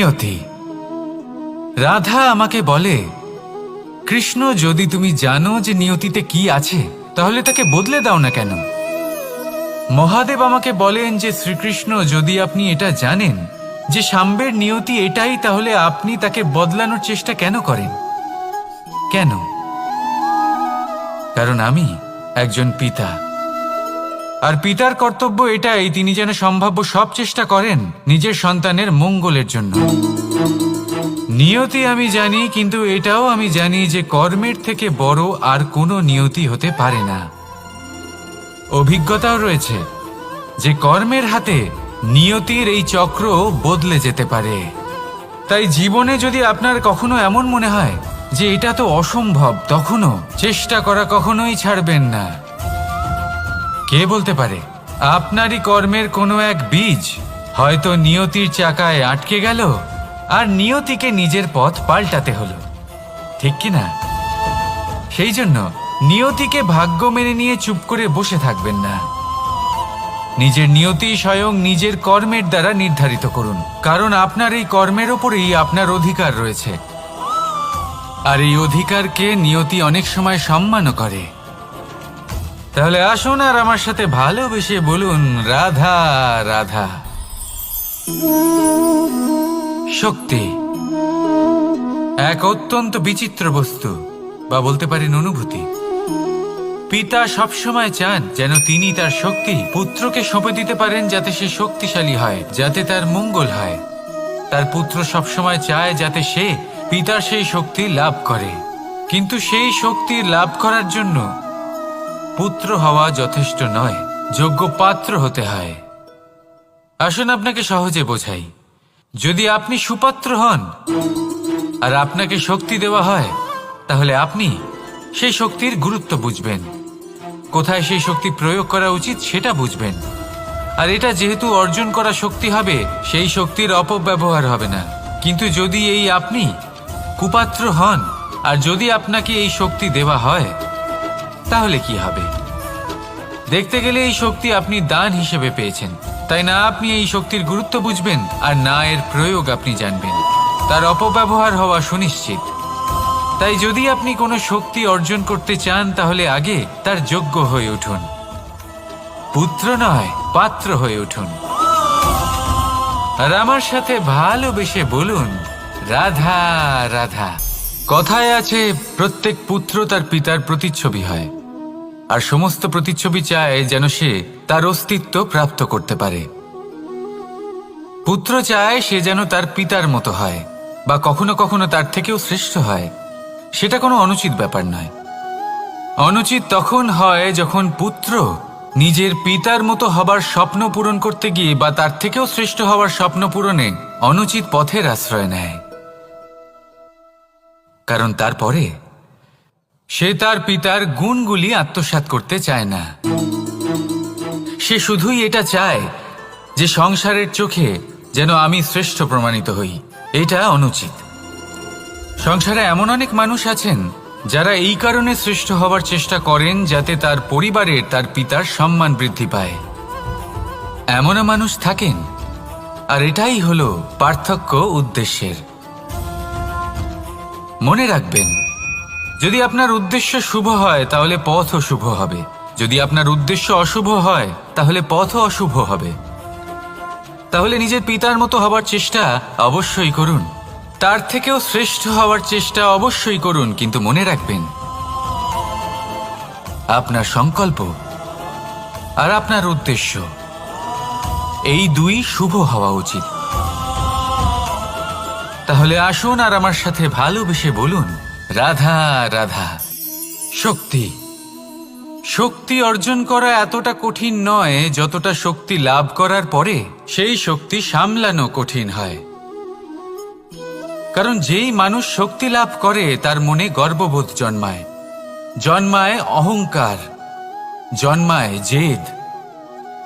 নিয়তি। রাধা আমাকে বলে, কৃষ্ণ, যদি তুমি জানো যে নিয়তিতে কি আছে তাহলে তাকে বদলে দাও না কেন? মহাদেব আমাকে বলেন যে শ্রীকৃষ্ণ, যদি আপনি এটা জানেন যে সাম্বের নিয়তি এটাই, তাহলে আপনি তাকে বদলানোর চেষ্টা কেন করেন? কেন? কারণ আমি একজন পিতা, আর পিতার কর্তব্য এটাই, তিনি যেন সম্ভাব্য সব চেষ্টা করেন নিজের সন্তানের মঙ্গলের জন্য। নিয়তি আমি জানি, কিন্তু এটাও আমি জানি যে কর্মের থেকে বড় আর কোনো নিয়তি হতে পারে না। অভিজ্ঞতাও রয়েছে যে কর্মের হাতে নিয়তির এই চক্র বদলে যেতে পারে। তাই জীবনে যদি আপনার কখনো এমন মনে হয় যে এটা তো অসম্ভব, তখনও চেষ্টা করা কখনোই ছাড়বেন না। কে বলতে পারে আপনারই কর্মের কোনো এক বীজ হয়তো নিয়তির চাকায় আটকে গেল আর নিয়তিকে নিজের পথ পাল্টাতে হলো, ঠিক কি না? সেই জন্য নিয়তিকে ভাগ্য মেনে নিয়ে চুপ করে বসে থাকবেন না। নিজের নিয়তি স্বয়ং নিজের কর্মের দ্বারা নির্ধারিত করুন, কারণ আপনার এই কর্মের ওপরেই আপনার অধিকার রয়েছে। আর এই অধিকারকে নিয়তি অনেক সময় সম্মানও করে। তাহলে আসুন আর আমার সাথে ভালোবেসে বলুন, রাধা রাধা। শক্তি এক অত্যন্ত বিচিত্র বস্তু, বা বলতে পারেন অনুভূতি। পিতা সবসময় চান যেন তিনি তার শক্তি পুত্রকে সঁপে দিতে পারেন, যাতে সে শক্তিশালী হয়, যাতে তার মঙ্গল হয়। তার পুত্র সবসময় চায় যাতে সে পিতার সেই শক্তি লাভ করে, কিন্তু সেই শক্তি লাভ করার জন্য পুত্র হওয়া যথেষ্ট নয়, যোগ্য পাত্র হতে হয়। আসুন আপনাকে সহজে বোঝাই। যদি আপনি সুপাত্র হন আর আপনাকে শক্তি দেওয়া হয়, তাহলে আপনি সেই শক্তির গুরুত্ব বুঝবেন, কোথায় সেই শক্তি প্রয়োগ করা উচিত সেটা বুঝবেন। আর এটা যেহেতু অর্জন করা শক্তি হবে, সেই শক্তির অপব্যবহার হবে না। কিন্তু যদি এই আপনি কুপাত্র হন আর যদি আপনাকে এই শক্তি দেওয়া হয়, তাহলে কি হবে? দেখতে গেলে এই শক্তি আপনি দান হিসেবে পেয়েছেন, তাই না আপনি এই শক্তির গুরুত্ব বুঝবেন আর না এর প্রয়োগ আপনি জানবেন। তার অপব্যবহার হওয়া সুনিশ্চিত। তাই যদি আপনি কোনো শক্তি অর্জন করতে চান, তাহলে আগে তার যোগ্য হয়ে উঠুন। পুত্র নয়, পাত্র হয়ে উঠুন। আর আমার সাথে ভালোবেসে বলুন, রাধা রাধা। কথায় আছে, প্রত্যেক পুত্র তার পিতার প্রতিচ্ছবি হয়, আর সমস্ত প্রতিচ্ছবি চায় যেন সে তার অস্তিত্ব প্রাপ্ত করতে পারে। পুত্র চায় সে যেন তার পিতার মতো হয়, বা কখনো কখনো তার থেকেও শ্রেষ্ঠ হয়। সেটা কোনো অনুচিত ব্যাপার নয়। অনুচিত তখন হয় যখন পুত্র নিজের পিতার মতো হবার স্বপ্ন পূরণ করতে গিয়ে বা তার থেকেও শ্রেষ্ঠ হওয়ার স্বপ্ন পূরণে অনুচিত পথের আশ্রয় নেয়। কারণ তারপরে সে তার পিতার গুণগুলি আত্মসাৎ করতে চায় না। সে শুধুই এটা চায় যে সংসারের চোখে যেন আমি শ্রেষ্ঠ প্রমাণিত হই। এটা অনুচিত। সংসারে এমন অনেক মানুষ আছেন যারা এই কারণে শ্রেষ্ঠ হবার চেষ্টা করেন যাতে তার পরিবারের তার পিতার সম্মান বৃদ্ধি পায়। এমনও মানুষ থাকেন, আর এটাই হলো পার্থক্য উদ্দেশ্যের। মনে রাখবেন, যদি আপনার উদ্দেশ্য শুভ হয় তাহলে পথও শুভ হবে, যদি আপনার উদ্দেশ্য অশুভ হয় তাহলে পথও অশুভ হবে। তাহলে নিজের পিতার মতো হবার চেষ্টা অবশ্যই করুন, তার থেকেও শ্রেষ্ঠ হওয়ার চেষ্টা অবশ্যই করুন, কিন্তু মনে রাখবেন আপনার সংকল্প আর আপনার উদ্দেশ্য এই দুই শুভ হওয়া উচিত। তাহলে আসুন আর আমার সাথে ভালোবেসে বলুন, রাধা রাধা। শক্তি শক্তি অর্জন করা এতটা কঠিন নয় যতটা শক্তি লাভ করার পরে সেই শক্তি সামলানো কঠিন হয়। কারণ যেই মানুষ শক্তি লাভ করে তার মনে গর্ববোধ জন্মায়, জন্মায় অহংকার, জন্মায় জেদ।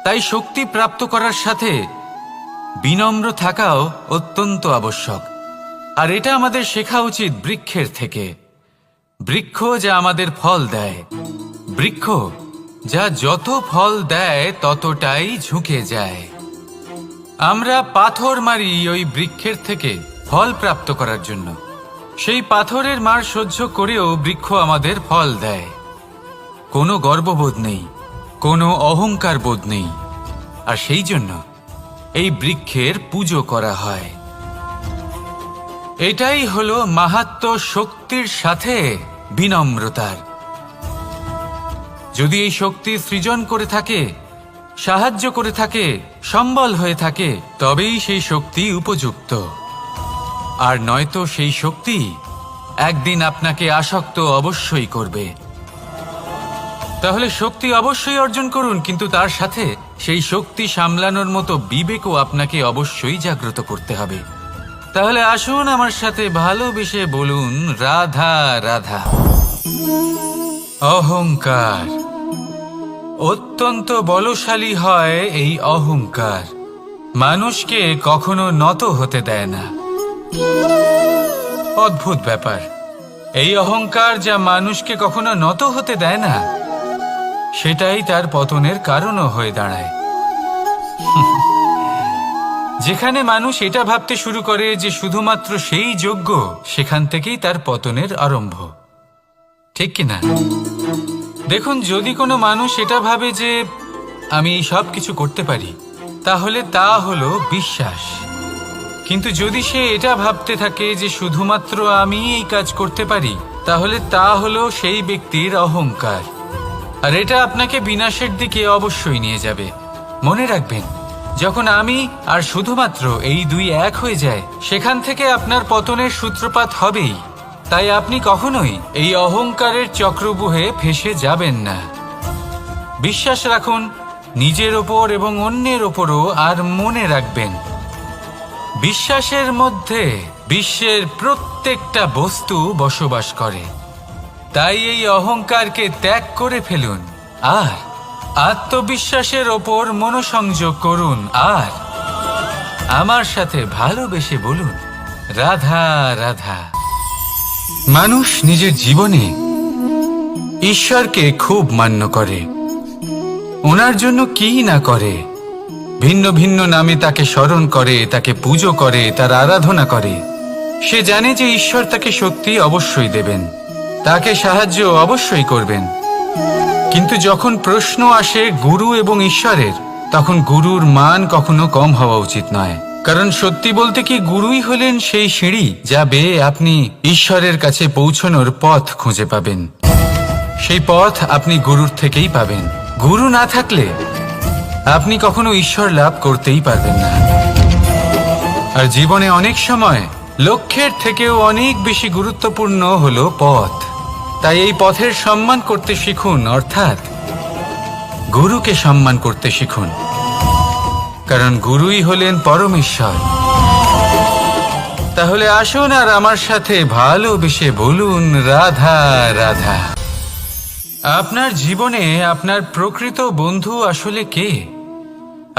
তাই শক্তি প্রাপ্ত করার সাথে বিনম্র থাকাও অত্যন্ত আবশ্যক। আর এটা আমাদের শেখা উচিত বৃক্ষের থেকে। বৃক্ষ যা আমাদের ফল দেয়, বৃক্ষ যা যত ফল দেয় ততটাই ঝুঁকে যায়। আমরা পাথর মারি ওই বৃক্ষের থেকে ফল প্রাপ্ত করার জন্য। সেই পাথরের মার সহ্য করেও বৃক্ষ আমাদের ফল দেয়। কোনো গর্ববোধ নেই, কোনো অহংকার বোধ নেই, আর সেই জন্য এই বৃক্ষের পুজো করা হয়। এটাই হলো মাহাত্ম্য শক্তির সাথে বিনম্রতার। যদি এই শক্তি সৃজন করে থাকে, সাহায্য করে থাকে, সম্বল হয়ে থাকে, তবেই সেই শক্তি উপযুক্ত। আর নয়তো সেই শক্তি একদিন আপনাকে আসক্ত অবশ্যই করবে। তাহলে শক্তি অবশ্যই অর্জন করুন, কিন্তু তার সাথে সেই শক্তি সামলানোর মতো বিবেকও আপনাকে অবশ্যই জাগ্রত করতে হবে। তাহলে আসুন আমার সাথে ভালোবেসে বলুন, রাধা রাধা। অহংকার অত্যন্ত বলশালী হয়। এই অহংকার মানুষকে কখনো নত হতে দেয় না। অদ্ভুত ব্যাপার, এই অহংকার যা মানুষকে কখনো নত হতে দেয় না, সেটাই তার পতনের কারণও হয়ে দাঁড়ায়। যেখানে মানুষ এটা ভাবতে শুরু করে যে শুধুমাত্র সেই যোগ্য, সেখান থেকেই তার পতনের আরম্ভ। ঠিক কিনা? দেখুন, যদি কোনো মানুষ এটা ভাবে যে আমি সব কিছু করতে পারি, তাহলে তা হলো বিশ্বাস। কিন্তু যদি সে এটা ভাবতে থাকে যে শুধুমাত্র আমি এই কাজ করতে পারি, তাহলে তা হলো সেই ব্যক্তির অহংকার। আর এটা আপনাকে বিনাশের দিকে অবশ্যই নিয়ে যাবে। মনে রাখবেন, যখন আমি আর শুধুমাত্র এই দুই এক হয়ে যায়, সেখান থেকে আপনার পতনের সূত্রপাত হবেই। তাই আপনি কখনোই এই অহংকারের চক্রব্যূহে ফেঁসে যাবেন না। বিশ্বাস রাখুন নিজের ওপর এবং অন্যের ওপরও। আর মনে রাখবেন, বিশ্বাসের মধ্যে বিশ্বের প্রত্যেকটা বস্তু বসবাস করে। তাই এই অহংকারকে ত্যাগ করে ফেলুন আর আত্মবিশ্বাসের ওপর মনোসংযোগ করুন। আর আমার সাথে ভালোবেসে বলুন, রাধা রাধা। মানুষ নিজের জীবনে ঈশ্বরকে খুব মান্য করে। ওনার জন্য কি না করে, ভিন্ন ভিন্ন নামে তাকে স্মরণ করে, তাকে পুজো করে, তার আরাধনা করে। সে জানে যে ঈশ্বর তাকে শক্তি অবশ্যই দেবেন, তাকে সাহায্য অবশ্যই করবেন। কিন্তু যখন প্রশ্ন আসে গুরু এবং ঈশ্বরের, তখন গুরুর মান কখনো কম হওয়া উচিত নয়। কারণ সত্যি বলতে কি, গুরুই হলেন সেই সিঁড়ি যা বেয়ে আপনি ঈশ্বরের কাছে পৌঁছানোর পথ খুঁজে পাবেন। সেই পথ আপনি গুরুর থেকেই পাবেন। গুরু না থাকলে আপনি কখনো ঈশ্বর লাভ করতেই পারবেন না। আর জীবনে অনেক সময় লক্ষ্যের থেকেও অনেক বেশি গুরুত্বপূর্ণ হলো পথ। তাই এই পথের সম্মান করতে শিখুন, অর্থাৎ গুরুকে সম্মান করতে শিখুন। কারণ গুরুই হলেন পরমেশ্বর। তাহলে আসুন আর আমার সাথে ভালোবেসে বলুন, রাধা রাধা। আপনার জীবনে আপনার প্রকৃত বন্ধু আসলে কে?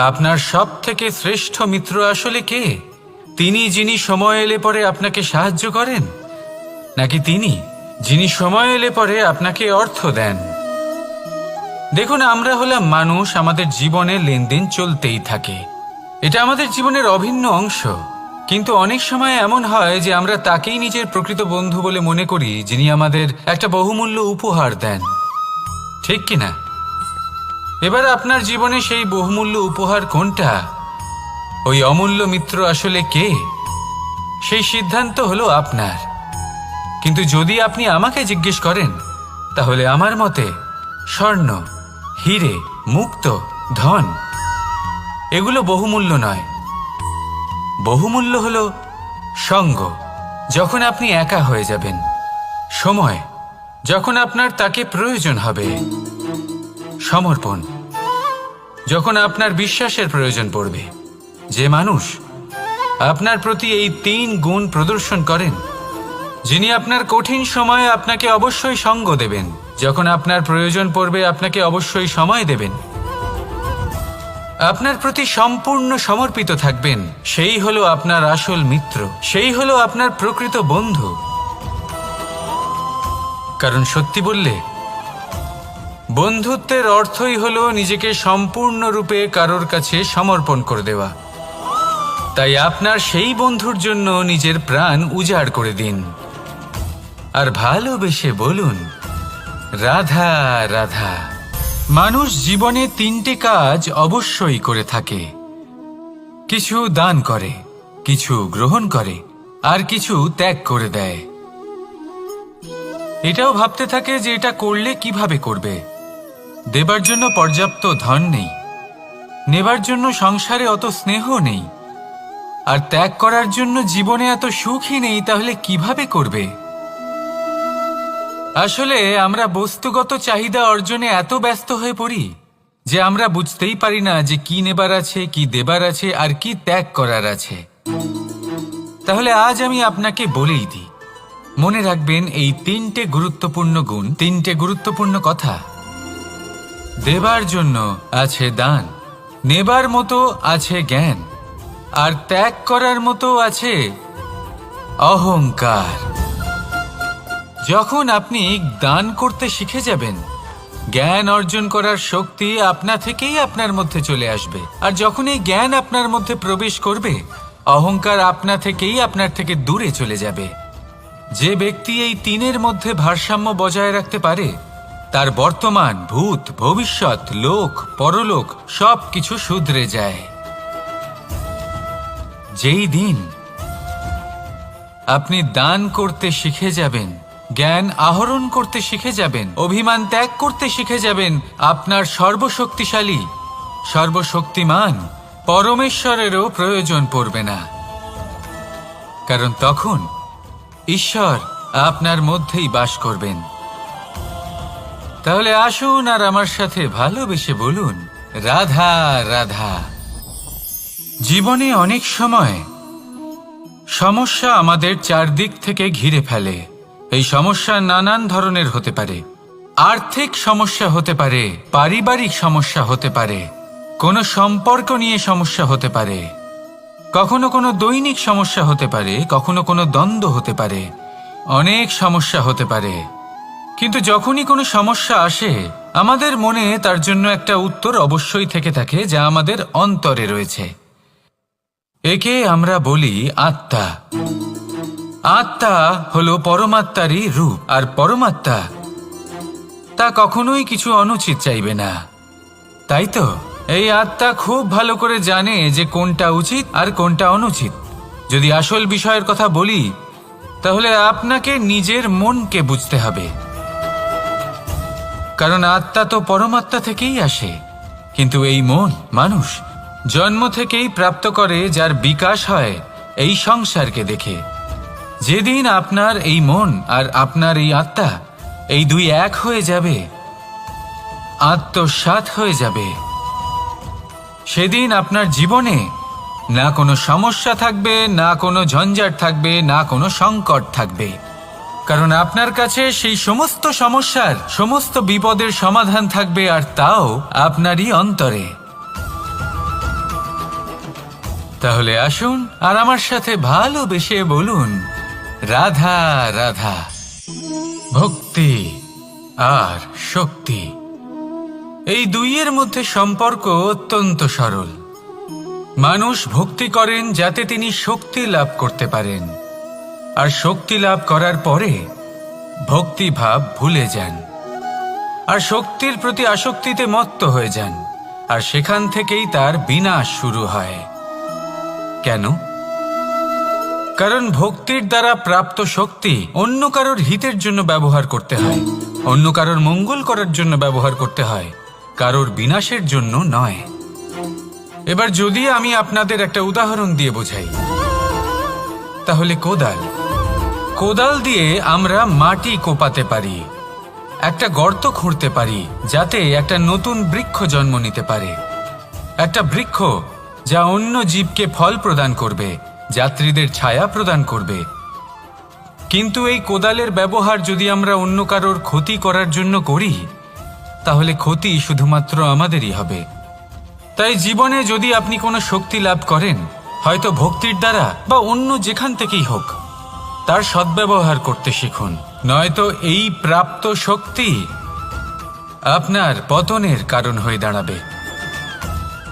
আপনার সব থেকে শ্রেষ্ঠ মিত্র আসলে কে? তিনি যিনি সময় এলে পরে আপনাকে সাহায্য করেন, নাকি তিনি যিনি সময় এলে পরে আপনাকে অর্থ দেন? দেখুন, আমরা হলাম মানুষ, আমাদের জীবনে লেনদেন চলতেই থাকে। এটা আমাদের জীবনের অভিন্ন অংশ। কিন্তু অনেক সময় এমন হয় যে আমরা তাকেই নিজের প্রকৃত বন্ধু বলে মনে করি, যিনি আমাদের একটা বহুমূল্য উপহার দেন। ঠিক কিনা? এবার আপনার জীবনে সেই বহুমূল্য উপহার কোনটা, ওই অমূল্য মিত্র আসলে কে, সেই সিদ্ধান্ত হলো আপনার। কিন্তু যদি আপনি আমাকে জিজ্ঞেস করেন, তাহলে আমার মতে স্বর্ণ, হিরে, মুক্ত, ধন এগুলো বহুমূল্য নয়। বহুমূল্য হলো সঙ্গ, যখন আপনি একা হয়ে যাবেন, সময়, যখন আপনার তাকে প্রয়োজন হবে, সমর্পণ, যখন আপনার বিশ্বাসের প্রয়োজন পড়বে। যে মানুষ আপনার প্রতি এই 3 গুণ প্রদর্শন করেন, যিনি আপনার কঠিন সময়ে আপনাকে অবশ্যই সঙ্গ দেবেন, যখন আপনার প্রয়োজন পড়বে আপনাকে অবশ্যই সময় দেবেন, আপনার প্রতি সম্পূর্ণ সমর্পিত থাকবেন, সেই হলো আপনার আসল মিত্র, সেই হলো আপনার প্রকৃত বন্ধু। কারণ সত্যি বললে, বন্ধুত্বের অর্থই হলো নিজেকে সম্পূর্ণরূপে কারোর কাছে সমর্পণ করে দেওয়া। তাই আপনার সেই বন্ধুর জন্য নিজের প্রাণ উজাড় করে দিন আর ভালোবেসে বলুন, রাধা রাধা। মানুষ জীবনে 3টে কাজ অবশ্যই করে থাকে, কিছু দান করে, কিছু গ্রহণ করে, আর কিছু ত্যাগ করে দেয়। এটাও ভাবতে থাকে যে এটা করলে কিভাবে করবে। দেবার জন্য পর্যাপ্ত ধন নেই, নেবার জন্য সংসারে অত স্নেহ নেই, আর ত্যাগ করার জন্য জীবনে এত সুখই নেই, তাহলে কিভাবে করবে? আসলে আমরা বস্তুগত চাহিদা অর্জনে এত ব্যস্ত হয়ে পড়ি যে আমরা বুঝতেই পারি না যে কি নেবার আছে, কি দেবার আছে, আর কি ত্যাগ করার আছে। তাহলে আজ আমি আপনাকে বলেই দিই, মনে রাখবেন এই 3টে গুরুত্বপূর্ণ গুণ, 3টে গুরুত্বপূর্ণ কথা। দেবার জন্য আছে দান, নেবার মতো আছে জ্ঞান, আর ত্যাগ করার মতো আছে অহংকার। যখন আপনি দান করতে শিখে যাবেন, জ্ঞান অর্জন করার শক্তি আপনা থেকেই আপনার মধ্যে চলে আসবে। আর যখন এই জ্ঞান আপনার মধ্যে প্রবেশ করবে, অহংকার আপনা থেকেই আপনার থেকে দূরে চলে যাবে। যে ব্যক্তি এই 3-এর মধ্যে ভারসাম্য বজায় রাখতে পারে, তার বর্তমান, ভূত, ভবিষ্যৎ, লোক, পরলোক সব কিছু শুধরে যায়। যেই দিন আপনি দান করতে শিখে যাবেন, জ্ঞান আহরণ করতে শিখে যাবেন, অভিমান ত্যাগ করতে শিখে যাবেন, আপনার সর্বশক্তিশালী, সর্বশক্তিমান পরমেশ্বরেরও প্রয়োজন পড়বে না। কারণ তখন ঈশ্বর আপনার মধ্যেই বাস করবেন। তাহলে আসুন আর আমার সাথে ভালোবেসে বলুন, রাধা রাধা। জীবনে অনেক সময় সমস্যা আমাদের চারদিক থেকে ঘিরে ফেলে। এই সমস্যা নানান ধরনের হতে পারে। আর্থিক সমস্যা হতে পারে, পারিবারিক সমস্যা হতে পারে, কোনো সম্পর্ক নিয়ে সমস্যা হতে পারে, কখনো কোনো দৈনিক সমস্যা হতে পারে, কখনো কোনো দ্বন্দ্ব হতে পারে, অনেক সমস্যা হতে পারে। কিন্তু যখনই কোনো সমস্যা আসে, আমাদের মনে তার জন্য একটা উত্তর অবশ্যই থেকে থাকে, যা আমাদের অন্তরে রয়েছে। একে আমরা বলি আত্মা। আত্মা হলো পরমাত্মারই রূপ, আর পরমাত্মা তা কখনোই কিছু অনুচিত চাইবে না, তাই তো? এই আত্মা খুব ভালো করে জানে যে কোনটা উচিত আর কোনটা অনুচিত। যদি আসল বিষয়ের কথা বলি, তাহলে আপনাকে নিজের মনকে বুঝতে হবে। কারণ আত্মা তো পরমাত্মা থেকেই আসে, কিন্তু এই মন মানুষ জন্ম থেকেই প্রাপ্ত করে, যার বিকাশ হয় এই সংসারকে দেখে। যেদিন আপনার এই মন আর আপনার এই আত্মা, এই দুই এক হয়ে যাবে, আত্মসাৎ হয়ে যাবে, সেদিন আপনার জীবনে না কোনো সমস্যা থাকবে, না কোনো ঝঞ্ঝাট থাকবে, না কোনো সংকট থাকবে। কারণ আপনার কাছে সেই সমস্ত সমস্যার, সমস্ত বিপদের সমাধান থাকবে, আর তাও আপনারই অন্তরে। তাহলে আসুন আর আমার সাথে ভালোবেসে বলুন, রাধা রাধা। ভক্তি আর শক্তি, এই দুইয়ের মধ্যে সম্পর্ক অত্যন্ত সরল। মানুষ ভক্তি করেন যাতে তিনি শক্তি লাভ করতে পারেন, আর শক্তি লাভ করার পরে ভক্তিভাব ভুলে যান, আর শক্তির প্রতি আসক্তিতে মত্ত হয়ে যান, আর সেখান থেকেই তার বিনাশ শুরু হয়। কেন? কারণ ভক্তির দ্বারা প্রাপ্ত শক্তি অন্য কারোর হিতের জন্য ব্যবহার করতে হয়, অন্য কারোর মঙ্গল করার জন্য ব্যবহার করতে হয়, কারোর বিনাশের জন্য নয়। এবার যদি আমি আপনাদের একটা উদাহরণ দিয়ে বোঝাই, তাহলে কোদাল দিয়ে আমরা মাটি কোপাতে পারি, একটা গর্ত খুঁড়তে পারি, যাতে একটা নতুন বৃক্ষ জন্ম নিতে পারে। একটা বৃক্ষ যা অন্য জীবকে ফল প্রদান করবে, যাত্রীদের ছায়া প্রদান করবে। কিন্তু এই কোদালের ব্যবহার যদি আমরা অন্য কারোর ক্ষতি করার জন্য করি, তাহলে ক্ষতি শুধুমাত্র আমাদেরই হবে। তাই জীবনে যদি আপনি কোনো শক্তি লাভ করেন, হয়তো ভক্তির দ্বারা বা অন্য যেখান থেকেই হোক, তার সদ্ব্যবহার করতে শিখুন, নয়তো এই প্রাপ্ত শক্তি আপনার পতনের কারণ হয়ে দাঁড়াবে।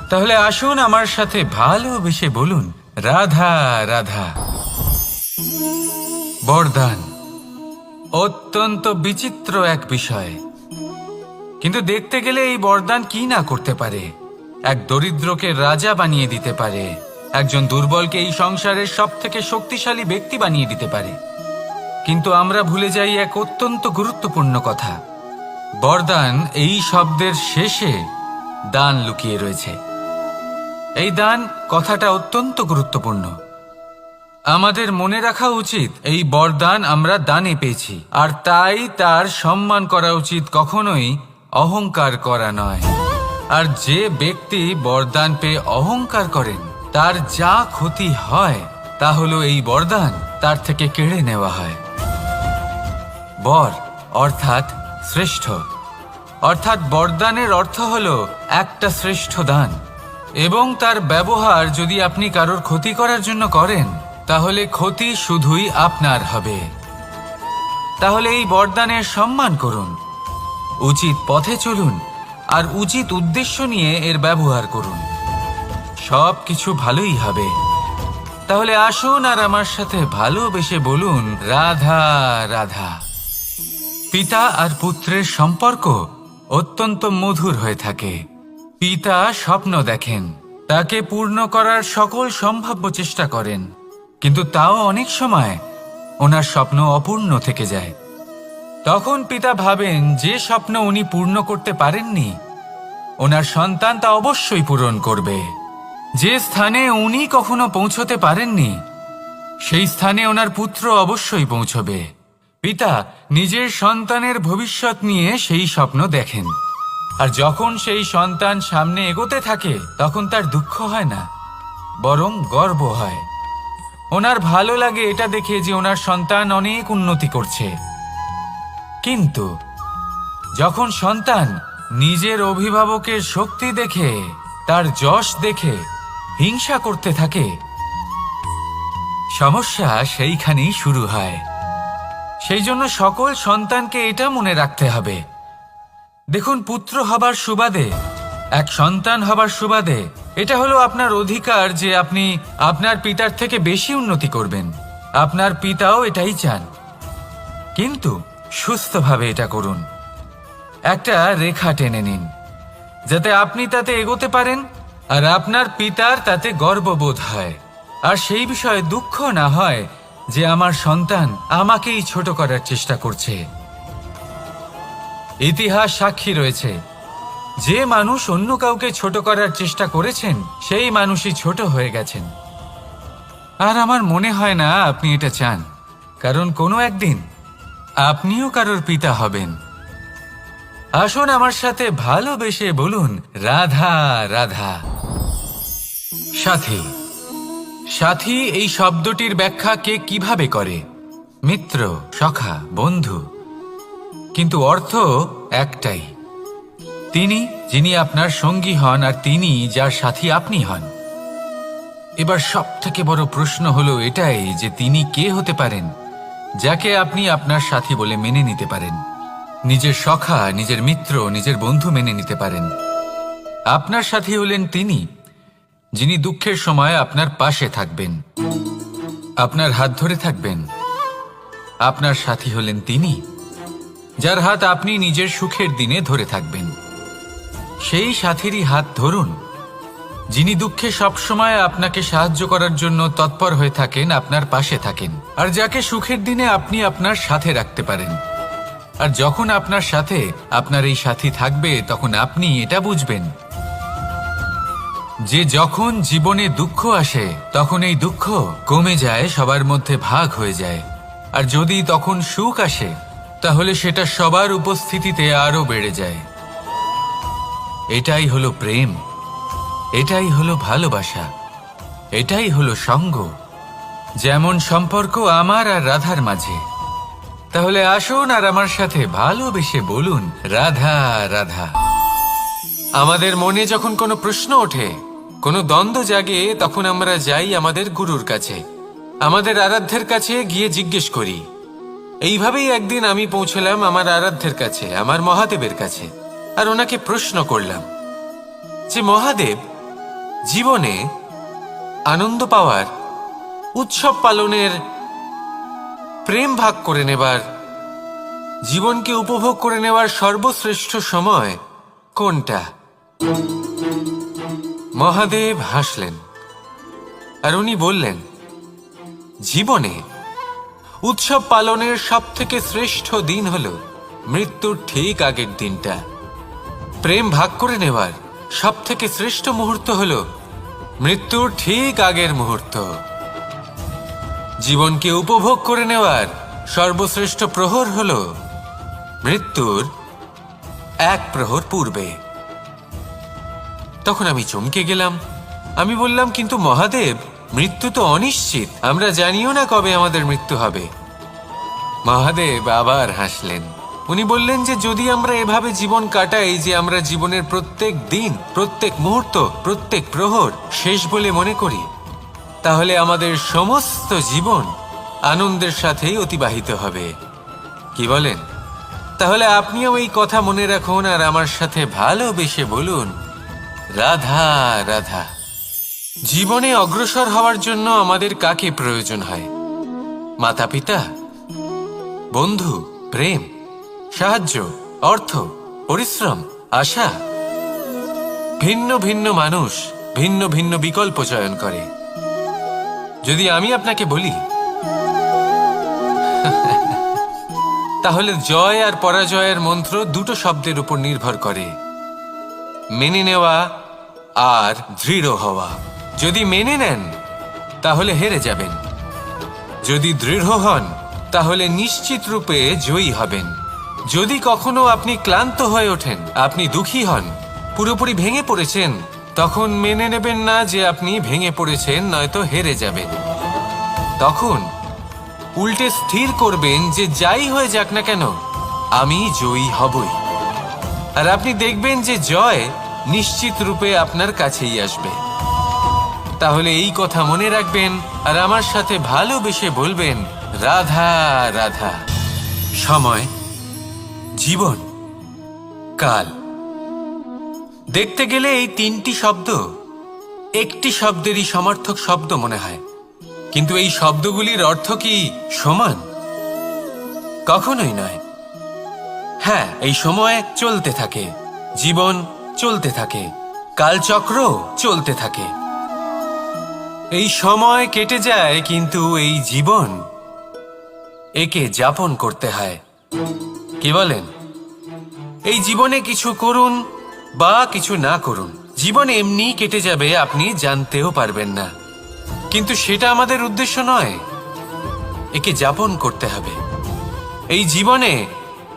তাহলে আসুন আমার সাথে ভালোবেসে বলুন, রাধা রাধা। বরদান অত্যন্ত বিচিত্র এক বিষয়, কিন্তু দেখতে গেলে এই বরদান কি না করতে পারে। এক দরিদ্রকে রাজা বানিয়ে দিতে পারে, একজন দুর্বলকে এই সংসারের সব থেকে শক্তিশালী ব্যক্তি বানিয়ে দিতে পারে। কিন্তু আমরা ভুলে যাই এক অত্যন্ত গুরুত্বপূর্ণ কথা। বরদান এই শব্দের শেষে দান লুকিয়ে রয়েছে। এই দান কথাটা অত্যন্ত গুরুত্বপূর্ণ। আমাদের মনে রাখা উচিত এই বরদান আমরা দানে পেয়েছি, আর তাই তার সম্মান করা উচিত, কখনোই অহংকার করা নয়। আর যে ব্যক্তি বরদান পেয়ে অহংকার করেন তার যা ক্ষতি হয় তা হলো এই বরদান তার থেকে কেড়ে নেওয়া হয়। বর অর্থাৎ শ্রেষ্ঠ, অর্থাৎ বরদানের অর্থ হলো একটা শ্রেষ্ঠ দান, এবং তার ব্যবহার যদি আপনি কারোর ক্ষতি করার জন্য করেন তাহলে ক্ষতি শুধুই আপনার হবে। তাহলে এই বরদানের সম্মান করুন, উচিত পথে চলুন, আর উচিত উদ্দেশ্য নিয়ে এর ব্যবহার করুন, সব কিছু ভালোই হবে। তাহলে আসুন আর আমার সাথে ভালোবেসে বলুন রাধা রাধা। পিতা আর পুত্রের সম্পর্ক অত্যন্ত মধুর হয়ে থাকে। পিতা স্বপ্ন দেখেন, তাকে পূর্ণ করার সকল সম্ভাব্য চেষ্টা করেন, কিন্তু তাও অনেক সময় ওনার স্বপ্ন অপূর্ণ থেকে যায়। তখন পিতা ভাবেন যে স্বপ্ন উনি পূর্ণ করতে পারেননি ওনার সন্তান তা অবশ্যই পূরণ করবে। যে স্থানে উনি কখনো পৌঁছতে পারেননি সেই স্থানে ওনার পুত্র অবশ্যই পৌঁছবে। পিতা নিজের সন্তানের ভবিষ্যৎ নিয়ে সেই স্বপ্ন দেখেন, আর যখন সেই সন্তান সামনে এগোতে থাকে তখন তার দুঃখ হয় না, বরং গর্ব হয়। ওনার ভালো লাগে এটা দেখে যে ওনার সন্তান অনেক উন্নতি করছে। কিন্তু যখন সন্তান নিজের অভিভাবকের শক্তি দেখে, তার যশ দেখে হিংসা করতে থাকে, সমস্যা সেইখানেই শুরু হয়। সেই জন্য সকল সন্তানকে এটা মনে রাখতে হবে, দেখুন, পুত্র হবার সুবাদে, এক সন্তান হবার সুবাদে এটা হলো আপনার অধিকার যে আপনি আপনার পিতার থেকে বেশি উন্নতি করবেন। আপনার পিতাও এটাই চান, কিন্তু সুস্থভাবে এটা করুন। একটা রেখা টেনে নিন যাতে আপনি তাতে এগোতে পারেন আর আপনার পিতার তাতে গর্ববোধ হয়, আর সেই বিষয়ে দুঃখ না হয় যে আমার সন্তান আমাকেই ছোট করার চেষ্টা করছে। ইতিহাস সাক্ষী রয়েছে, যে মানুষ অন্য কাউকে ছোট করার চেষ্টা করেছেন সেই মানুষই ছোট হয়ে গেছেন। আর আমার মনে হয় না আপনি এটা চান, কারণ কোনো একদিন আপনিও কারোর পিতা হবেন। আসুন আমার সাথে ভালোবেসে বলুন রাধা রাধা। সাথী, সাথী এই শব্দটির ব্যাখ্যা কে কিভাবে করে? মিত্র, সখা, বন্ধু, কিন্তু অর্থ একটাই। তিনি যিনি আপনার সঙ্গী হন আর তিনি যার সাথী আপনি হন। এবার সব থেকে বড় প্রশ্ন হলো এটাই যে তিনি কে হতে পারেন যাকে আপনি আপনার সাথী বলে মেনে নিতে পারেন, নিজের সখা, নিজের মিত্র, নিজের বন্ধু মেনে নিতে পারেন। আপনার সাথী হলেন তিনি যিনি দুঃখের সময় আপনার পাশে থাকবেন, আপনার হাত ধরে থাকবেন। আপনার সাথী হলেন তিনি যার হাত আপনি নিজের সুখের দিনে ধরে থাকবেন। সেই সাথীরই হাত ধরুন যিনি দুঃখে সবসময় আপনাকে সাহায্য করার জন্য তৎপর হয়ে থাকেন, আপনার পাশে থাকেন, আর যাকে সুখের দিনে আপনি আপনার সাথে রাখতে পারেন। আর যখন আপনার সাথে আপনার এই সাথী থাকবে তখন আপনি এটা বুঝবেন যে যখন জীবনে দুঃখ আসে তখন এই দুঃখ কমে যায়, সবার মধ্যে ভাগ হয়ে যায়। আর যদি তখন সুখ আসে তাহলে সেটা সবার উপস্থিতিতে আরো বেড়ে যায়। এটাই হলো প্রেম, এটাই হলো ভালোবাসা, এটাই হলো সঙ্গ, যেমন সম্পর্ক আমার আর রাধার মাঝে। তাহলে আসুন আর আমার সাথে ভালোবেসে বলুন রাধা রাধা। আমাদের মনে যখন কোনো প্রশ্ন ওঠে, কোনো দ্বন্দ্ব জাগে, তখন আমরা যাই আমাদের গুরুর কাছে, আমাদের আরাধ্যের কাছে গিয়ে জিজ্ঞেস করি। এইভাবেই একদিন আমি পৌঁছলাম আমার আরাধ্যের কাছে, আমার মহাদেবের কাছে, আর ওনাকে প্রশ্ন করলাম যে মহাদেব, জীবনে আনন্দ পাওয়ার, উৎসব পালনের, প্রেম ভাগ করে নেবার, জীবনকে উপভোগ করে নেওয়ার সর্বশ্রেষ্ঠ সময় কোনটা? মহাদেব হাসলেন আর উনি বললেন, জীবনে উৎসব পালনের সবথেকে শ্রেষ্ঠ দিন হল মৃত্যুর ঠিক আগের দিনটা। প্রেম ভাগ করে নেওয়ার সবথেকে শ্রেষ্ঠ মুহূর্ত হল মৃত্যুর ঠিক আগের মুহূর্ত। জীবনকে উপভোগ করে নেওয়ার সর্বশ্রেষ্ঠ প্রহর হল মৃত্যুর এক প্রহর পূর্বে। তখন আমি চমকে গেলাম। আমি বললাম, কিন্তু মহাদেব, মৃত্যু তো অনিশ্চিত, আমরা জানিও না কবে আমাদের মৃত্যু হবে। মহাদেব আবার হাসলেন। উনি বললেন যে যদি আমরা এভাবে জীবন কাটাই যে আমরা জীবনের প্রত্যেক দিন, প্রত্যেক মুহূর্ত, প্রত্যেক প্রহর শেষ বলে মনে করি, তাহলে আমাদের সমস্ত জীবন আনন্দের সাথেই অতিবাহিত হবে। কি বলেন? তাহলে আপনিও এই কথা মনে রাখুন আর আমার সাথে ভালোবেসে বলুন, রাধা রাধা। জীবনে অগ্রসর হওয়ার জন্য আমাদের কাকে প্রয়োজন হয়? মাতা পিতা, বন্ধু, প্রেম, সাহায্য, অর্থ, পরিশ্রম, আশা। ভিন্ন ভিন্ন মানুষ ভিন্ন ভিন্ন বিকল্প চয়ন করে। যদি আমি আপনাকে বলি, তাহলে জয় আর পরাজয়ের মন্ত্র দুটো শব্দের উপর নির্ভর করে, মেনে নেওয়া আর দৃঢ় হওয়া। যদি মেনে নেন তাহলে হেরে যাবেন, যদি দৃঢ় হন তাহলে নিশ্চিত রূপে জয়ী হবেন। যদি কখনো আপনি ক্লান্ত হয়ে ওঠেন, আপনি দুঃখী হন, পুরোপুরি ভেঙে পড়েছেন, তখন মেনে নেবেন না যে আপনি ভেঙে পড়েছেন, নয়তো হেরে যাবেন। তখন উল্টে স্থির করবেন যে যাই হয়ে যাক না কেন, আমি জয়ী হবই। আর আপনি দেখবেন যে জয় নিশ্চিত রূপে আপনার কাছেই আসবে। তাহলে এই কথা মনে রাখবেন আর আমার সাথে ভালোবেসে বলবেন, রাধা রাধা। সময়, জীবন, কাল। দেখতে গেলে এই তিনটি শব্দ একটি শব্দেরই সমার্থক শব্দ মনে হয়, কিন্তু এই শব্দগুলির অর্থ কি সমান? কখনোই নয়। হ্যাঁ, এই সময় চলতে থাকে, জীবন চলতে থাকে, কালচক্র চলতে থাকে। এই সময় কেটে যায়, কিন্তু এই জীবন, একে যাপন করতে হয়। কি বলেন? এই জীবনে কিছু করুন বা কিছু না করুন, জীবন এমনি কেটে যাবে, আপনি জানতেও পারবেন না। কিন্তু সেটা আমাদের উদ্দেশ্য নয়, একে যাপন করতে হবে। এই জীবনে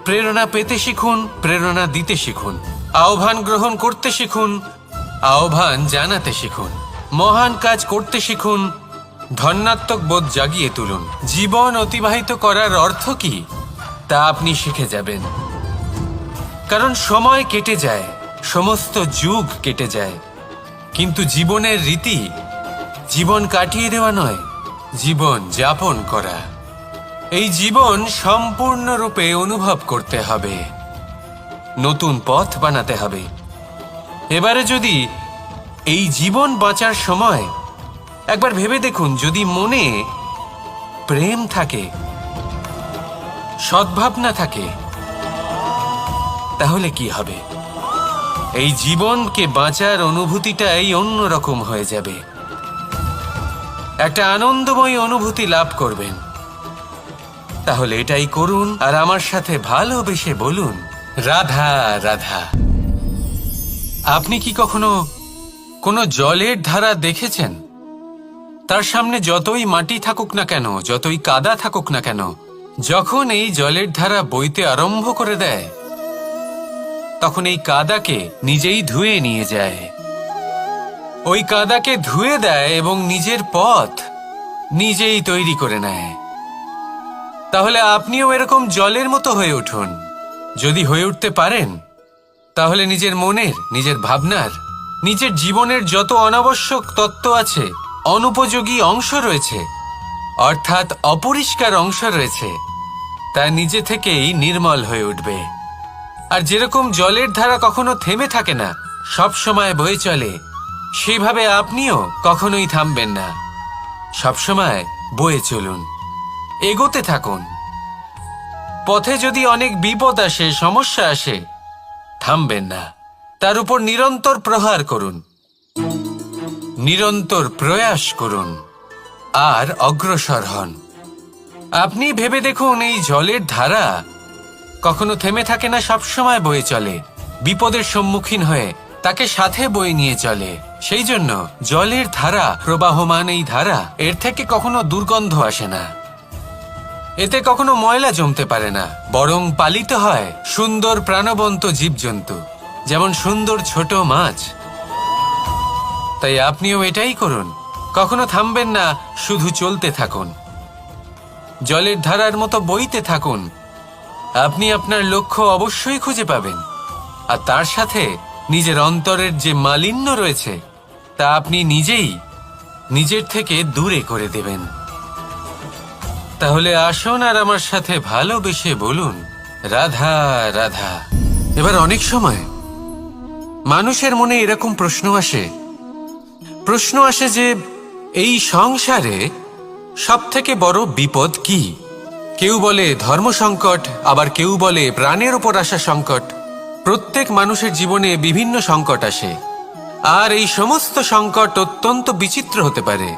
প্রেরণা পেতে শিখুন, প্রেরণা দিতে শিখুন, আহ্বান গ্রহণ করতে শিখুন, আহ্বান জানাতে শিখুন, মহান কাজ করতে শিখুন, ধন্যাত্মক বোধ জাগিয়ে তুলুন। জীবন অতিবাহিত করার অর্থ কি তা আপনি শিখে যাবেন। কারণ সময় কেটে যায়, সমস্ত যুগ কেটে যায়, কিন্তু জীবনের রীতি জীবন কাটিয়ে দেওয়া নয়, জীবন যাপন করা। এই জীবন সম্পূর্ণরূপে অনুভব করতে হবে, নতুন পথ বানাতে হবে। এবারে যদি এই জীবন বাঁচার সময় একবার ভেবে দেখুন, যদি মনে প্রেম থাকে, সদ্ভাবনা থাকে, তাহলে কি হবে? এই জীবনকে বাঁচার অনুভূতিটাই অন্যরকম হয়ে যাবে, একটা আনন্দময় অনুভূতি লাভ করবেন। তাহলে এটাই করুন আর আমার সাথে ভালোবেসে বলুন, রাধা রাধা। আপনি কি কখনো কোনো জলের ধারা দেখেছেন? তার সামনে যতই মাটি থাকুক না কেন, যতই কাদা থাকুক না কেন, যখন এই জলের ধারা বইতে আরম্ভ করে দেয়, তখন এই কাদাকে নিজেই ধুয়ে নিয়ে যায়। ওই কাদাকে ধুয়ে দেয় এবং নিজের পথ নিজেই তৈরি করে নেয়। তাহলে আপনিও এরকম জলের মতো হয়ে উঠুন। যদি হয়ে উঠতে পারেন, তাহলে নিজের মনের, নিজের ভাবনার, নিজের জীবনের যত অনাবশ্যক তত্ত্ব আছে, অনুপযোগী অংশ রয়েছে, অর্থাৎ অপরিষ্কার অংশ রয়েছে, তা নিজে থেকেই নির্মল হয়ে উঠবে। আর যেরকম জলের ধারা কখনো থেমে থাকে না, সব সময় বয়ে চলে, সেইভাবে আপনিও কখনোই থামবেন না। সবসময় বয়ে চলুন, এগোতে থাকুন। পথে যদি অনেক বিপদ আসে, সমস্যা আসে, থামবেন না, তার উপর নিরন্তর প্রহার করুন, নিরন্তর প্রয়াস করুন আর অগ্রসর হন। আপনি ভেবে দেখুন, এই জলের ধারা কখনো থেমে থাকে না, সবসময় বয়ে চলে, বিপদের সম্মুখীন হয়ে তাকে সাথে বয়ে নিয়ে চলে। সেই জন্য জলের ধারা, প্রবাহমান এই ধারা, এর থেকে কখনো দুর্গন্ধ আসে না, এতে কখনো ময়লা জমতে পারে না, বরং পালিত হয় সুন্দর প্রাণবন্ত জীবজন্তু, যেমন সুন্দর ছোট মাছ। তাই আপনিও এটাই করুন, কখনো থামবেন না, শুধু চলতে থাকুন, জলের ধারার মতো বইতে থাকুন। আপনি আপনার লক্ষ্য অবশ্যই খুঁজে পাবেন, আর তার সাথে নিজের অন্তরের যে মালিন্য রয়েছে তা আপনি নিজেই নিজের থেকে দূরে করে দেবেন। তাহলে আসুন আর আমার সাথে ভালোবেসে বলুন, রাধা রাধা। এবার অনেক সময় মানুষের মনে এরকম প্রশ্ন আসে যে এই সংসারে সবথেকে বড় বিপদ কি? কেউ বলে ধর্ম সংকট, আবার কেউ বলে প্রাণের ওপর আসা সংকট। প্রত্যেক মানুষের জীবনে বিভিন্ন সংকট আসে, আর এই সমস্ত সংকট অত্যন্ত বিচিত্র হতে পারে।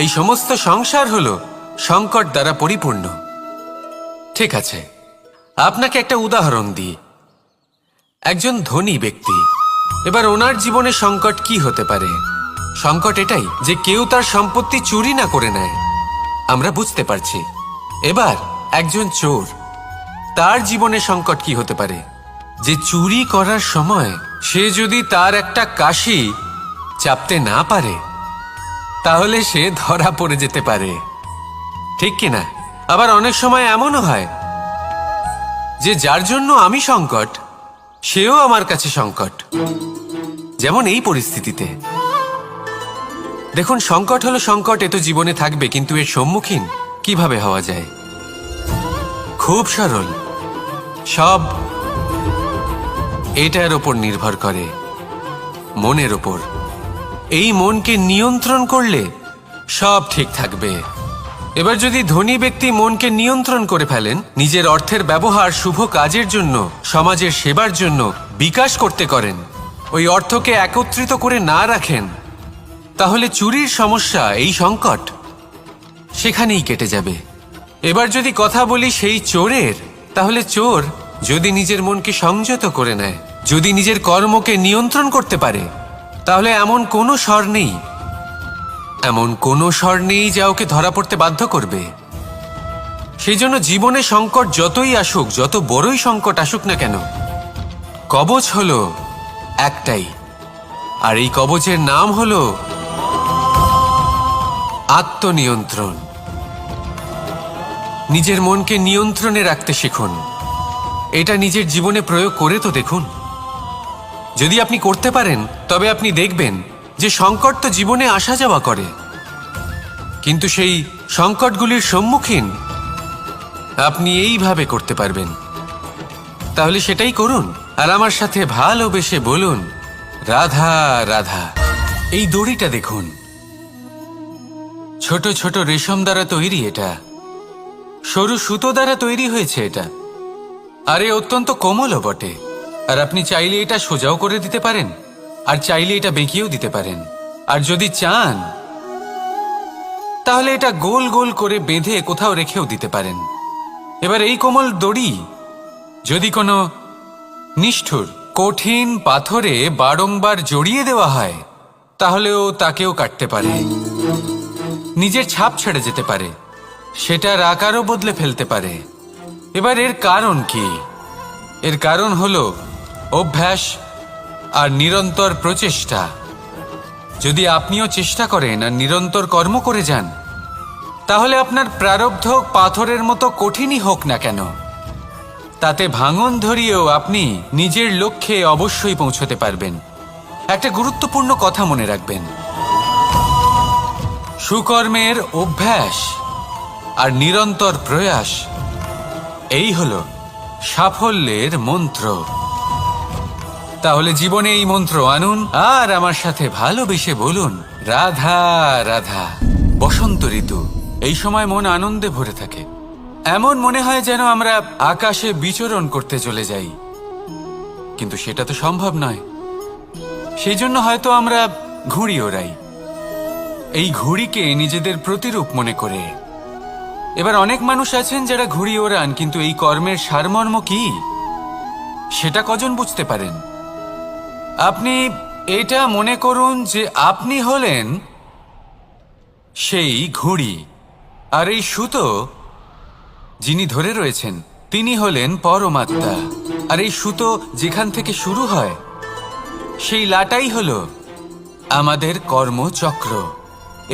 এই সমস্ত সংসার হলো সংকট দ্বারা পরিপূর্ণ। ঠিক আছে, আপনাকে একটা উদাহরণ দিই। একজন ধনী ব্যক্তি, এবার ওনার জীবনে সংকট কি হতে পারে? সংকট এটাই যে কেউ তার সম্পত্তি চুরি না করে নেয়, আমরা বুঝতে পারছি। এবার একজন চোর, তার জীবনে সংকট কি হতে পারে? যে চুরি করার সময় সে যদি তার একটা কাশি চাপতে না পারে, তাহলে সে ধরা পড়ে যেতে পারে, ঠিক কিনা? আবার অনেক সময় এমনও হয় যে যার জন্য আমি সংকট, সেও আমার কাছে সংকট। যেমন এই পরিস্থিতিতে দেখুন, সংকট হলো সংকট, এ তো জীবনে থাকবে, কিন্তু এর সম্মুখীন কিভাবে হওয়া যায়? খুব সরল, সব এটার ওপর নির্ভর করে, মনের ওপর। এই মনকে নিয়ন্ত্রণ করলে সব ঠিক থাকবে। এবার যদি ধনী ব্যক্তি মনকে নিয়ন্ত্রণ করে ফেলেন, নিজের অর্থের ব্যবহার শুভ কাজের জন্য, সমাজের সেবার জন্য বিকাশ করতে করেন, ওই অর্থকে একত্রিত করে না রাখেন, তাহলে চুরির সমস্যা, এই সংকট সেখানেই কেটে যাবে। এবার যদি কথা বলি সেই চোরের, তাহলে চোর যদি নিজের মনকে সংযত করে নেয়, যদি নিজের কর্মকে নিয়ন্ত্রণ করতে পারে, তাহলে এমন কোনো স্বর নেই যা ওকে ধরা পড়তে বাধ্য করবে। সেই জন্য জীবনে সংকট যতই আসুক, যত বড়ই সংকট আসুক না কেন, কবচ হলো একটাই, আর এই কবচের নাম হলো আত্মনিয়ন্ত্রণ। নিজের মনকে নিয়ন্ত্রণে রাখতে শিখুন। এটা নিজের জীবনে প্রয়োগ করে তো দেখুন। যদি আপনি করতে পারেন, তবে আপনি দেখবেন যে সংকট তো জীবনে আসা যাওয়া করে, কিন্তু সেই সংকটগুলির সম্মুখীন আপনি এইভাবে করতে পারবেন। তাহলে সেটাই করুন, আর আমার সাথে ভালোবেসে বলুন, রাধা রাধা। এই দড়িটা দেখুন, ছোট ছোট রেশম দ্বারা তৈরি, এটা সরু সুতো দ্বারা তৈরি হয়েছে এটা, আর এ অত্যন্ত কোমলও বটে। আর আপনি চাইলে এটা সোজাও করে দিতে পারেন, আর চাইলে এটা বেঁকিয়েও দিতে পারেন, আর যদি চান তাহলে এটা গোল গোল করে বেঁধে কোথাও রেখেও দিতে পারেন। এবার এই কোমল দড়ি যদি কোনো নিষ্ঠুর কঠিন পাথরে বারংবার জড়িয়ে দেওয়া হয়, তাহলেও তাকেও কাটতে পারে, নিজের ছাপ ছেড়ে যেতে পারে, সেটার আকারও বদলে ফেলতে পারে। এবার এর কারণ কি? এর কারণ হলো অভ্যাস আর নিরন্তর প্রচেষ্টা। যদি আপনিও চেষ্টা করেন আর নিরন্তর কর্ম করে যান, তাহলে আপনার প্রারব্ধ পাথরের মতো কঠিনই হোক না কেন, তাতে ভাঙন ধরিয়েও আপনি নিজের লক্ষ্যে অবশ্যই পৌঁছতে পারবেন। একটা গুরুত্বপূর্ণ কথা মনে রাখবেন, সুকর্মের অভ্যাস আর নিরন্তর প্রয়াস, এই হলো সাফল্যের মন্ত্র। তাহলে জীবনে এই মন্ত্র আনুন আর আমার সাথে ভালোবেসে বলুন, রাধা রাধা। বসন্ত ঋতু, এই সময় মন আনন্দে ভরে থাকে। এমন মনে হয় যেন আমরা আকাশে বিচরণ করতে চলে যাই, কিন্তু সেটা তো সম্ভব নয়। সেই জন্য হয়তো আমরা ঘুড়ি ওড়াই, এই ঘুড়িকে নিজেদের প্রতিরূপ মনে করে। এবার অনেক মানুষ আছেন যারা ঘুড়ি ওড়ান, কিন্তু এই কর্মের সারমর্ম কি সেটা কজন বুঝতে পারেন? আপনি এটা মনে করুন যে আপনি হলেন সেই ঘুড়ি, আর এই সুতো যিনি ধরে রয়েছেন তিনি হলেন পরমাত্মা। আর এই সুতো যেখান থেকে শুরু হয় সেই লাটাই হলো আমাদের কর্মচক্র।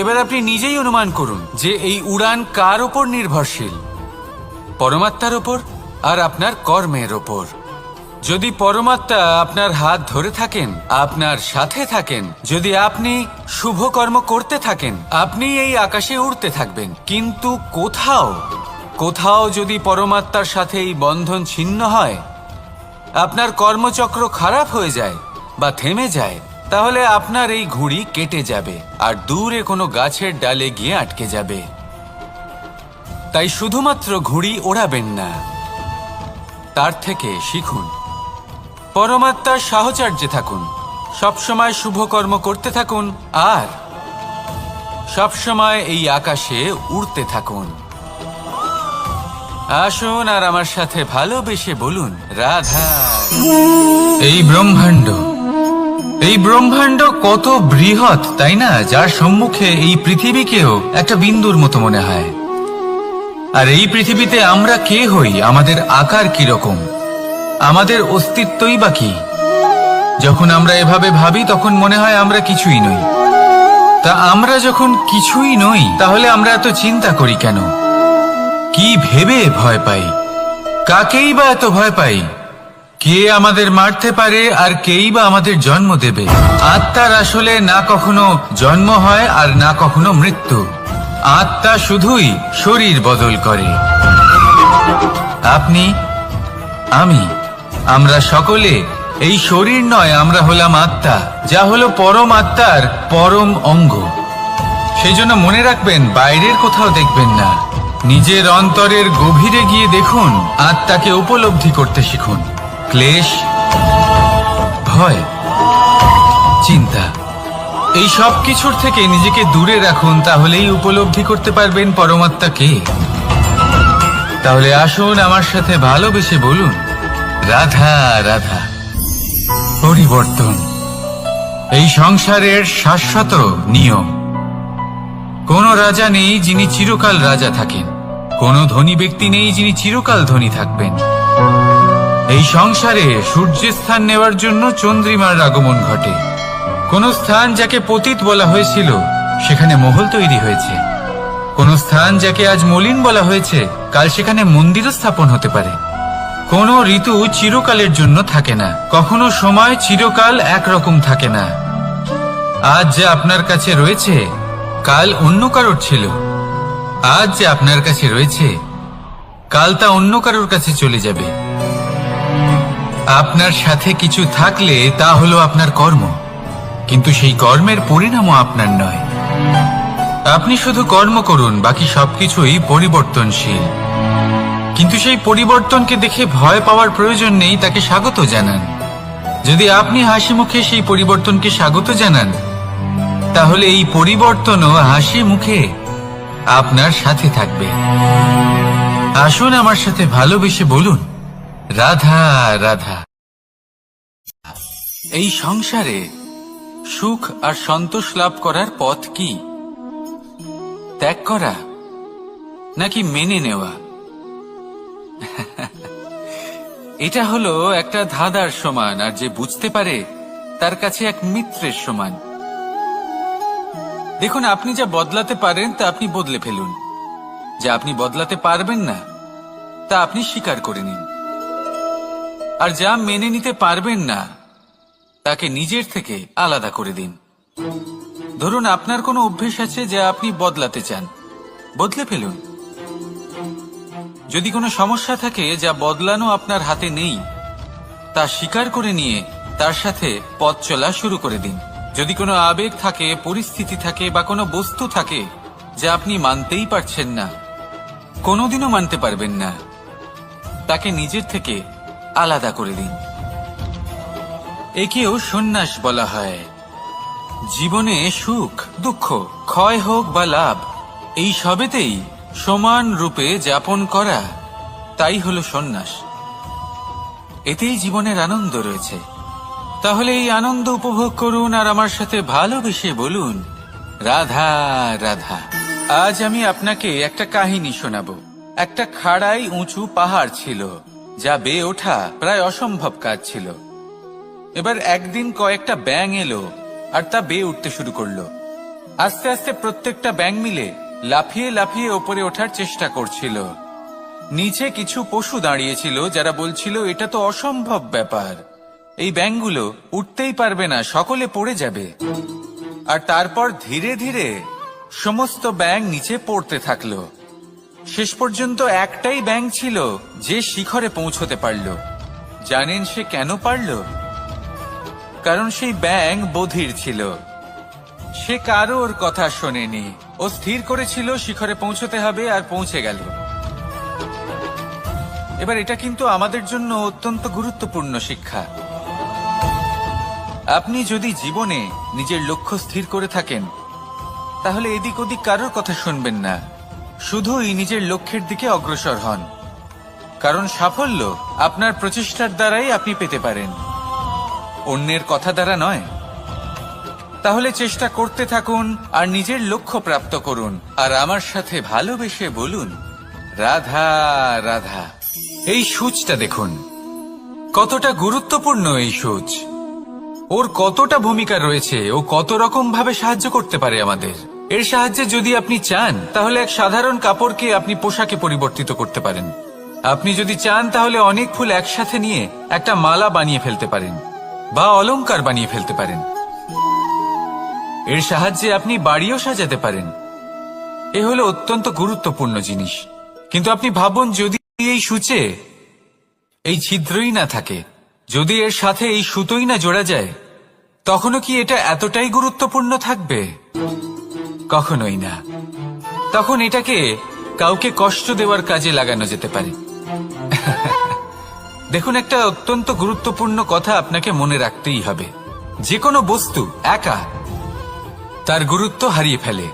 এবার আপনি নিজেই অনুমান করুন যে এই উড়ান কার ওপর নির্ভরশীল, পরমাত্মার ওপর আর আপনার কর্মের ওপর। যদি পরমাত্মা আপনার হাত ধরে থাকেন, আপনার সাথে থাকেন, যদি আপনি শুভ কর্ম করতে থাকেন, আপনি এই আকাশে উড়তে থাকবেন। কিন্তু কোথাও কোথাও যদি পরমাত্মার সাথে এই বন্ধন ছিন্ন হয়, আপনার কর্মচক্র খারাপ হয়ে যায় বা থেমে যায়, তাহলে আপনার এই ঘুড়ি কেটে যাবে আর দূরে কোনো গাছের ডালে গিয়ে আটকে যাবে। তাই শুধুমাত্র ঘুড়ি ওড়াবেন না, তার থেকে শিখুন, পরমাত্মার সাহচর্যে থাকুন, সবসময় শুভ কর্ম করতে থাকুন আর সবসময় এই আকাশে উড়তে থাকুন। আসুন আর আমার সাথে ভালোবেসে বলুন, রাধা। এই ব্রহ্মাণ্ড কত বৃহৎ, তাই না? যার সম্মুখে এই পৃথিবীকেও একটা বিন্দুর মতো মনে হয়। আর এই পৃথিবীতে আমরা কে হই, আমাদের আকার কি রকম, আমাদের অস্তিত্বই বা কি? যখন আমরা এভাবে ভাবি তখন মনে হয় আমরা কিছুই নই। তা আমরা যখন কিছুই নই, তাহলে আমরা এত চিন্তা করি কেন? কি ভেবে ভয় পাই? কাকেই বা এত ভয় পাই? কে আমাদের মারতে পারে আর কেই বা আমাদের জন্ম দেবে? আত্মার আসলে না কখনো জন্ম হয় আর না কখনো মৃত্যু। আত্মা শুধুই শরীর বদল করে। আপনি, আমি, আমরা সকলে এই শরীর নয়, আমরা হলাম আত্মা, যা হলো পরম আত্মার পরম অঙ্গ। সেই জন্য মনে রাখবেন, বাইরের কোথাও দেখবেন না, নিজের অন্তরের গভীরে গিয়ে দেখুন, আত্মাকে উপলব্ধি করতে শিখুন। ক্লেশ, ভয়, চিন্তা, এই সব কিছুর থেকে নিজেকে দূরে রাখুন, তাহলেই উপলব্ধি করতে পারবেন পরমাত্মাকে। তাহলে আসুন আমার সাথে ভালোবেসে বলুন, রাধা রাধা। পরিবর্তন এই সংসারের শাশ্বত নিয়ম। কোন রাজা নেই যিনি চিরকাল রাজা থাকেন, কোন ধনী ব্যক্তি নেই যিনি চিরকাল ধনী থাকবেন। এই সংসারে সূর্যের স্থান নেওয়ার জন্য চন্দ্রিমার আগমন ঘটে। কোন স্থান যাকে পতিত বলা হয়েছিল সেখানে মহল তৈরি হয়েছে। কোন স্থান যাকে আজ মলিন বলা হয়েছে কাল সেখানে মন্দিরও স্থাপন হতে পারে। কোন ঋতু চিরকালের জন্য থাকে না, কখনো সময় চিরকাল একরকম থাকে না। আজ যে আপনার কাছে রয়েছে কাল অন্য কারোর ছিল, আজ যে আপনার কাছে রয়েছে কাল তা অন্য কারোর কাছে চলে যাবে। আপনার সাথে কিছু থাকলে তা হলো আপনার কর্ম, কিন্তু সেই কর্মের পরিণামও আপনার নয়। আপনি শুধু কর্ম করুন, বাকি সবকিছুই পরিবর্তনশীল। কিন্তু সেই পরিবর্তনকে দেখে ভয় পাওয়ার প্রয়োজন নেই, তাকে স্বাগত জানান। যদি আপনি হাসি মুখে সেই পরিবর্তনকে স্বাগত জানান, তাহলে এই পরিবর্তনও হাসি মুখে আপনার সাথে থাকবে। আসুন আমার সাথে ভালোবেসে বলুন, রাধা রাধা। এই সংসারে সুখ আর সন্তোষ লাভ করার পথ কি? ত্যাগ করা নাকি মেনে নেওয়া? এটা হলো একটা ধাঁধার সমান, আর যে বুঝতে পারে তার কাছে এক মিত্রের সমান। দেখুন, আপনি যা বদলাতে পারেন তা আপনি বদলে ফেলুন, যা আপনি বদলাতে পারবেন না তা আপনি স্বীকার করে নিন, আর যা মেনে নিতে পারবেন না তাকে নিজের থেকে আলাদা করে দিন। ধরুন, আপনার কোনো অভ্যেস আছে যা আপনি বদলাতে চান, বদলে ফেলুন। যদি কোনো সমস্যা থাকে যা বদলানো আপনার হাতে নেই, তা স্বীকার করে নিয়ে তার সাথে পথ চলা শুরু করে দিন। যদি কোনো আবেগ থাকে, পরিস্থিতি থাকে বা কোনো বস্তু থাকে যা আপনি মানতেই পারছেন না, কোনোদিনও মানতে পারবেন না, তাকে নিজের থেকে আলাদা করে দিন। একেও সন্ন্যাস বলা হয়। জীবনে সুখ দুঃখ, ক্ষয় হোক বা লাভ, এই সবেতেই সমান রূপে যাপন করা, তাই হলো সন্ন্যাস। এতেই জীবনের আনন্দ রয়েছে। তাহলে এই আনন্দ উপভোগ করুন আর আমার সাথে ভালোবেসে বলুন, রাধা রাধা। আজ আমি আপনাকে একটা কাহিনী শোনাবো। একটা খাড়াই উঁচু পাহাড় ছিল, যা বেয়ে ওঠা প্রায় অসম্ভব কাজ ছিল। এবার একদিন কয়েকটা ব্যাঙ এলো আর তা বেয়ে উঠতে শুরু করলো। আস্তে আস্তে প্রত্যেকটা ব্যাঙ মিলে লাফিয়ে লাফিয়ে ওপরে ওঠার চেষ্টা করছিল। নিচে কিছু পশু দাঁড়িয়েছিল যারা বলছিল, এটা তো অসম্ভব ব্যাপার, এই ব্যাঙগুলো উঠতেই পারবে না, সকলে পড়ে যাবে। আর তারপর ধীরে ধীরে সমস্ত ব্যাঙ নিচে পড়তে থাকলো। শেষ পর্যন্ত একটাই ব্যাঙ ছিল যে শিখরে পৌঁছতে পারল। জানেন সে কেন পারল? কারণ সেই ব্যাঙ বধির ছিল। সে কারোর কথা শোনেনি। ও স্থির করেছিল শিখরে পৌঁছতে হবে আর পৌঁছে গেল। এবার এটা কিন্তু আমাদের জন্য অত্যন্ত গুরুত্বপূর্ণ শিক্ষা। আপনি যদি জীবনে নিজের লক্ষ্য স্থির করে থাকেন, তাহলে এদিক ওদিক কারোর কথা শুনবেন না, শুধুই নিজের লক্ষ্যের দিকে অগ্রসর হন। কারণ সাফল্য আপনার প্রচেষ্টার দ্বারাই আপনি পেতে পারেন, অন্যের কথা দ্বারা নয়। তাহলে চেষ্টা করতে থাকুন আর নিজের লক্ষ্য প্রাপ্ত করুন। আর আমার সাথে ভালোবেসে বলুন, রাধা রাধা। এই সূচটা দেখুন, কতটা গুরুত্বপূর্ণ এই সূচ। ওর কতটা ভূমিকা রয়েছে, ও কত রকম ভাবে সাহায্য করতে পারে আমাদের। এর সাহায্যে যদি আপনি চান, তাহলে এক সাধারণ কাপড়কে আপনি পোশাকে পরিবর্তিত করতে পারেন। আপনি যদি চান, তাহলে অনেক ফুল একসাথে নিয়ে একটা মালা বানিয়ে ফেলতে পারেন বা অলংকার বানিয়ে ফেলতে পারেন। এর সাহায্যে আপনি বাড়িও সাজাতে পারেন। এ হলো অত্যন্ত গুরুত্বপূর্ণ জিনিস। কিন্তু আপনি ভাবুন, যদি এই সূচে এই ছিদ্রই না থাকে, যদি এর সাথে এই সুতোই না জোড়া যায়, তখনও কি এটা এতটাই গুরুত্বপূর্ণ থাকবে? কখনোই না। তখন এটাকে কাউকে কষ্ট দেওয়ার কাজে লাগানো যেতে পারে। দেখুন, একটা অত্যন্ত গুরুত্বপূর্ণ কথা আপনাকে মনে রাখতেই হবে। যে কোনো বস্তু একা তার গুরুত্ব হারিয়ে ফেলে,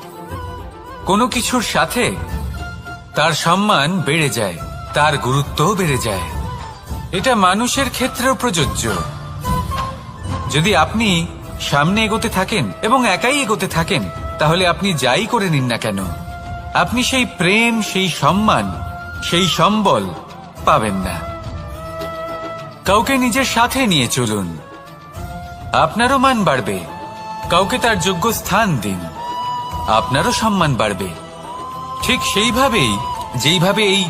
কোনো কিছুর সাথে তার সম্মান বেড়ে যায়, তার গুরুত্বও বেড়ে যায়। এটা মানুষের ক্ষেত্রেও প্রযোজ্য। যদি আপনি সামনে এগোতে থাকেন এবং একাই এগোতে থাকেন, তাহলে আপনি যাই করে নিন না কেন, আপনি সেই প্রেম, সেই সম্মান, সেই সম্বল পাবেন না। কাউকে নিজের সাথে নিয়ে চলুন, আপনারও মান বাড়বে। কাউকে তার যোগ্য স্থান দিন, আপনারও সম্মান বাড়বে। ঠিক সেইভাবেই যেইভাবে এই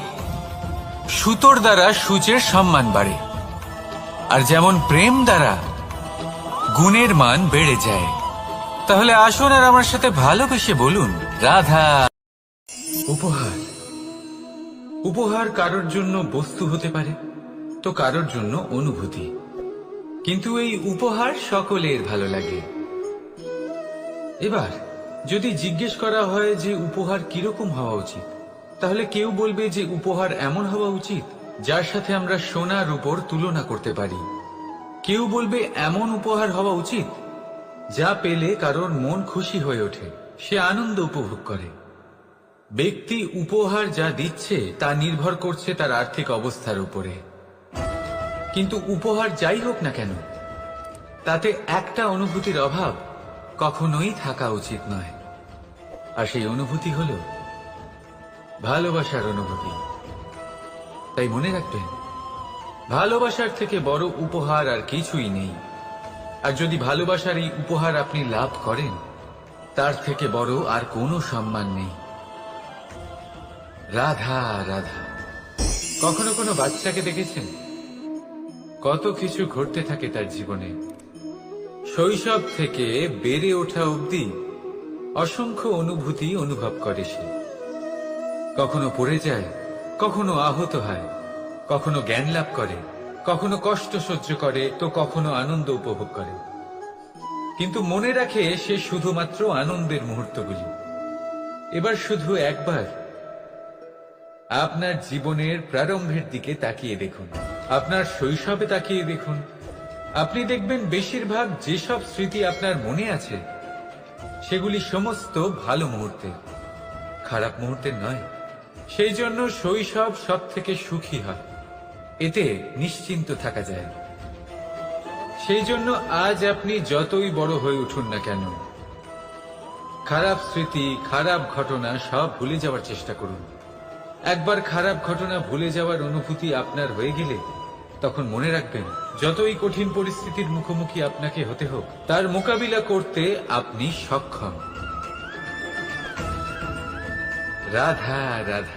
সুতোর দ্বারা সূচের সম্মান বাড়ে, আর যেমন প্রেম দ্বারা গুণের মান বেড়ে যায়। তাহলে আসুন আর আমার সাথে ভালোবেসে বলুন, রাধা। উপহার। উপহার কারোর জন্য বস্তু হতে পারে, তো কারোর জন্য অনুভূতি। কিন্তু এই উপহার সকলের ভালো লাগে। এবার যদি জিজ্ঞেস করা হয় যে উপহার কিরকম হওয়া উচিত, তাহলে কেউ বলবে যে উপহার এমন হওয়া উচিত যার সাথে আমরা সোনার উপর তুলনা করতে পারি। কেউ বলবে এমন উপহার হওয়া উচিত যা পেলে কারোর মন খুশি হয়ে ওঠে, সে আনন্দ উপভোগ করে। ব্যক্তি উপহার যা দিচ্ছে তা নির্ভর করছে তার আর্থিক অবস্থার উপরে। কিন্তু উপহার যাই হোক না কেন, তাতে একটা অনুভূতির অভাব কখনোই থাকা উচিত নয়। আর সেই অনুভূতি হল ভালোবাসার অনুভূতি। তাই মনে রাখবেন, ভালোবাসার থেকে বড় উপহার আর কিছুই নেই। আর যদি ভালোবাসার এই উপহার আপনি লাভ করেন, তার থেকে বড় আর কোনো সম্মান নেই। রাধা রাধা। কখনো কোনো বাচ্চাকে দেখেছেন? কত কিছু ঘটতে থাকে তার জীবনে। শৈশব থেকে বেড়ে ওঠা অবধি অসংখ্য অনুভূতি অনুভব করে সে। কখনো পড়ে যায়, কখনো আহত হয়, কখনো জ্ঞান লাভ করে, কখনো কষ্ট সহ্য করে তো কখনো আনন্দ উপভোগ করে, কিন্তু মনে রাখে সে শুধুমাত্র আনন্দের মুহূর্তগুলি। এবার শুধু একবার আপনার জীবনের প্রারম্ভের দিকে তাকিয়ে দেখুন, আপনার শৈশবে তাকিয়ে দেখুন। আপনি দেখবেন বেশিরভাগ যেসব স্মৃতি আপনার মনে আছে সেগুলি সমস্ত ভালো মুহূর্তে, খারাপ মুহূর্তের নয়। সেই জন্য শৈশব সব থেকে সুখী হয়, এতে নিশ্চিন্ত থাকা যায়। সেই জন্য আজ আপনি যতই বড় হয়ে উঠুন না কেন, খারাপ স্মৃতি, খারাপ ঘটনা সব ভুলে যাওয়ার চেষ্টা করুন। একবার খারাপ ঘটনা ভুলে যাওয়ার অনুভূতি আপনার হয়ে গেলে তখন মনে রাখবেন, যতই কঠিন পরিস্থিতির মুখোমুখি আপনাকে হতে হোক, তার মোকাবিলা করতে আপনি সক্ষম। রাধা রাধা।